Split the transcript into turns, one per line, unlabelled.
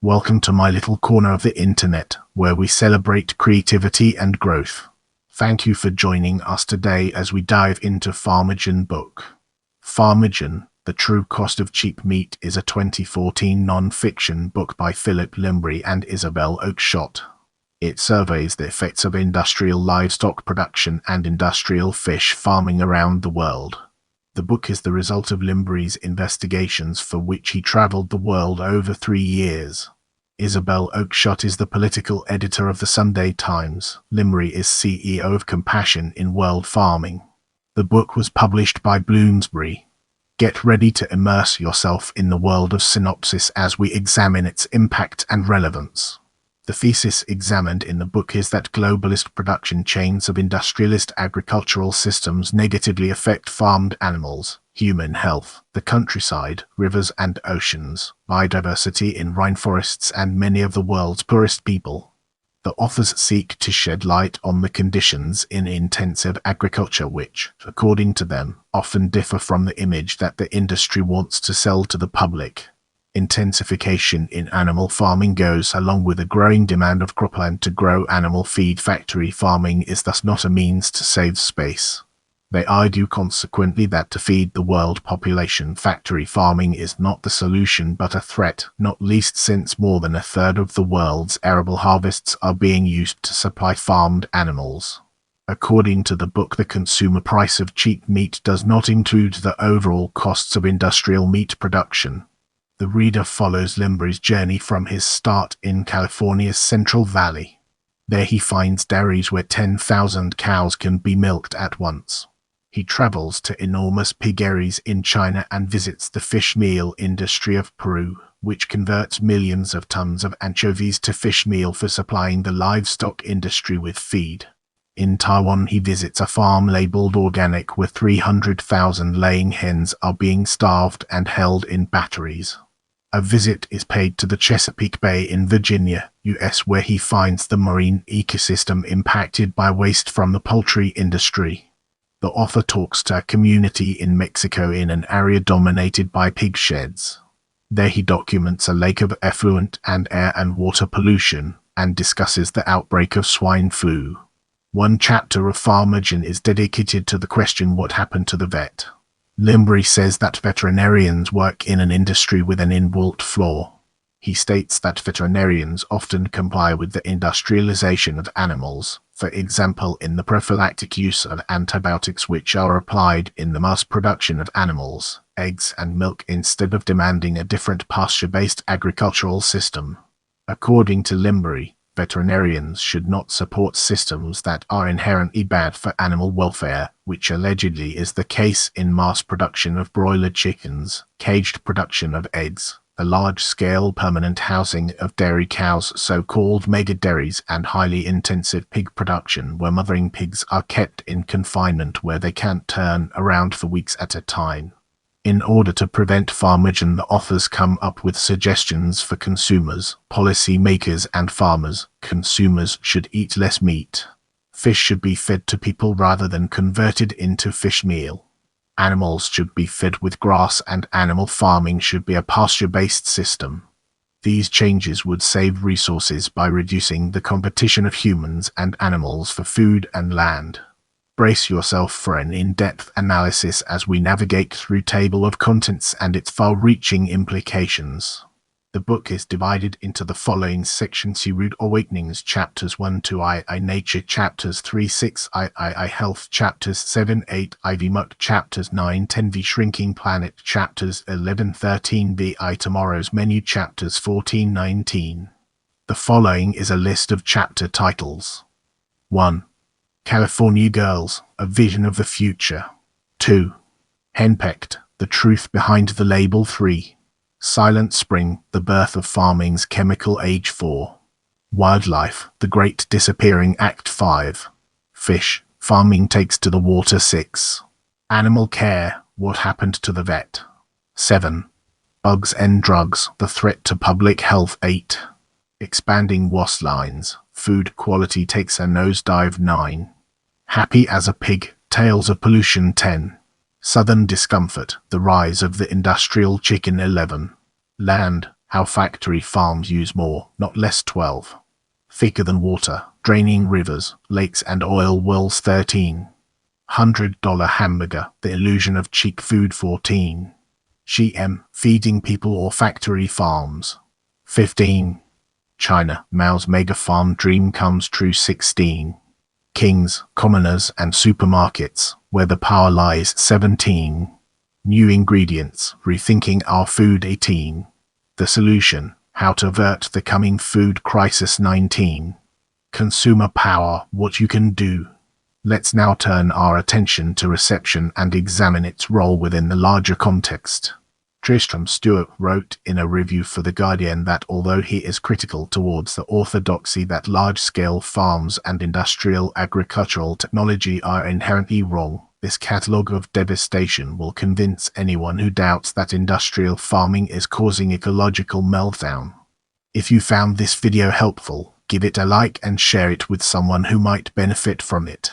Welcome to my little corner of the internet, where we celebrate creativity and growth. Thank you for joining us today as we dive into Farmageddon book. Farmageddon, The True Cost of Cheap Meat is a 2014 non-fiction book by Lymbery and Isabel Oakeshott. It surveys the effects of industrial livestock production and industrial fish farming around the world. The book is the result of Lymbery's investigations, for which he traveled the world over 3 years. Isabel Oakeshott is the political editor of the Sunday Times. Lymbery is CEO of Compassion in World Farming. The book was published by Bloomsbury. Get ready to immerse yourself in the world of synopsis as we examine its impact and relevance. The thesis examined in the book is that globalist production chains of industrialist agricultural systems negatively affect farmed animals, human health, the countryside, rivers and oceans, biodiversity in rainforests and many of the world's poorest people. The authors seek to shed light on the conditions in intensive agriculture which, according to them, often differ from the image that the industry wants to sell to the public. Intensification in animal farming goes along with a growing demand of cropland to grow animal feed. Factory farming is thus not a means to save space. They argue consequently that to feed the world population, factory farming is not the solution but a threat, not least since more than a third of the world's arable harvests are being used to supply farmed animals. According to the book, the consumer price of cheap meat does not include the overall costs of industrial meat production. The reader follows Lymbery's journey from his start in California's Central Valley. There he finds dairies where 10,000 cows can be milked at once. He travels to enormous piggeries in China and visits the fish meal industry of Peru, which converts millions of tons of anchovies to fish meal for supplying the livestock industry with feed. In Taiwan he visits a farm labeled organic where 300,000 laying hens are being starved and held in batteries. A visit is paid to the Chesapeake Bay in Virginia, US, where he finds the marine ecosystem impacted by waste from the poultry industry. The author talks to a community in Mexico in an area dominated by pig sheds. There he documents a lake of effluent and air and water pollution, and discusses the outbreak of swine flu. One chapter of Farmageddon is dedicated to the question, what happened to the vet? Lymbery says that veterinarians work in an industry with an inbuilt flaw. He states that veterinarians often comply with the industrialization of animals, for example in the prophylactic use of antibiotics which are applied in the mass production of animals, eggs and milk, instead of demanding a different pasture-based agricultural system. According to Lymbery, veterinarians should not support systems that are inherently bad for animal welfare, which allegedly is the case in mass production of broiler chickens, caged production of eggs, the large-scale permanent housing of dairy cows, so-called mega dairies, and highly intensive pig production where mothering pigs are kept in confinement where they can't turn around for weeks at a time. In order to prevent Farmageddon, the authors come up with suggestions for consumers, policy makers and farmers. Consumers should eat less meat. Fish should be fed to people rather than converted into fish meal. Animals should be fed with grass and animal farming should be a pasture-based system. These changes would save resources by reducing the competition of humans and animals for food and land. Brace yourself for an in-depth analysis as we navigate through table of contents and its far-reaching implications. The book is divided into the following sections: Rude Awakenings, chapters 1 to I Nature, chapters 3-6, I Health, chapters 7-8, IV Muck, chapters 9-10, V Shrinking Planet, chapters 11-13, VI Tomorrow's Menu, chapters 14-19. The following is a list of chapter titles. 1. California Girls, A Vision of the Future. 2. Henpecked, The Truth Behind the Label. 3. Silent Spring, The Birth of Farming's Chemical Age. 4. Wildlife, The Great Disappearing Act. 5. Fish, Farming Takes to the Water. 6. Animal Care, What Happened to the Vet. 7. Bugs and Drugs, The Threat to Public Health. 8. Expanding Waistlines, Food Quality Takes a Nosedive. 9. Happy as a Pig, Tales of Pollution. 10. Southern Discomfort, The Rise of the Industrial Chicken. 11. Land, How factory farms use more, not less 12. Thicker than water, draining rivers, lakes and oil wells 13. $100 hamburger, the illusion of cheap food 14. GM, feeding people or factory farms 15. China, Mao's mega farm dream comes true 16. Kings, commoners and supermarkets, where the power lies 17. New ingredients, rethinking our food 18. The solution, how to avert the coming food crisis 19. Consumer power, what you can do. Let's now turn our attention to reception and examine its role within the larger context. Tristram Stewart wrote in a review for The Guardian that although he is critical towards the orthodoxy that large-scale farms and industrial agricultural technology are inherently wrong, this catalogue of devastation will convince anyone who doubts that industrial farming is causing ecological meltdown. If you found this video helpful, give it a like and share it with someone who might benefit from it.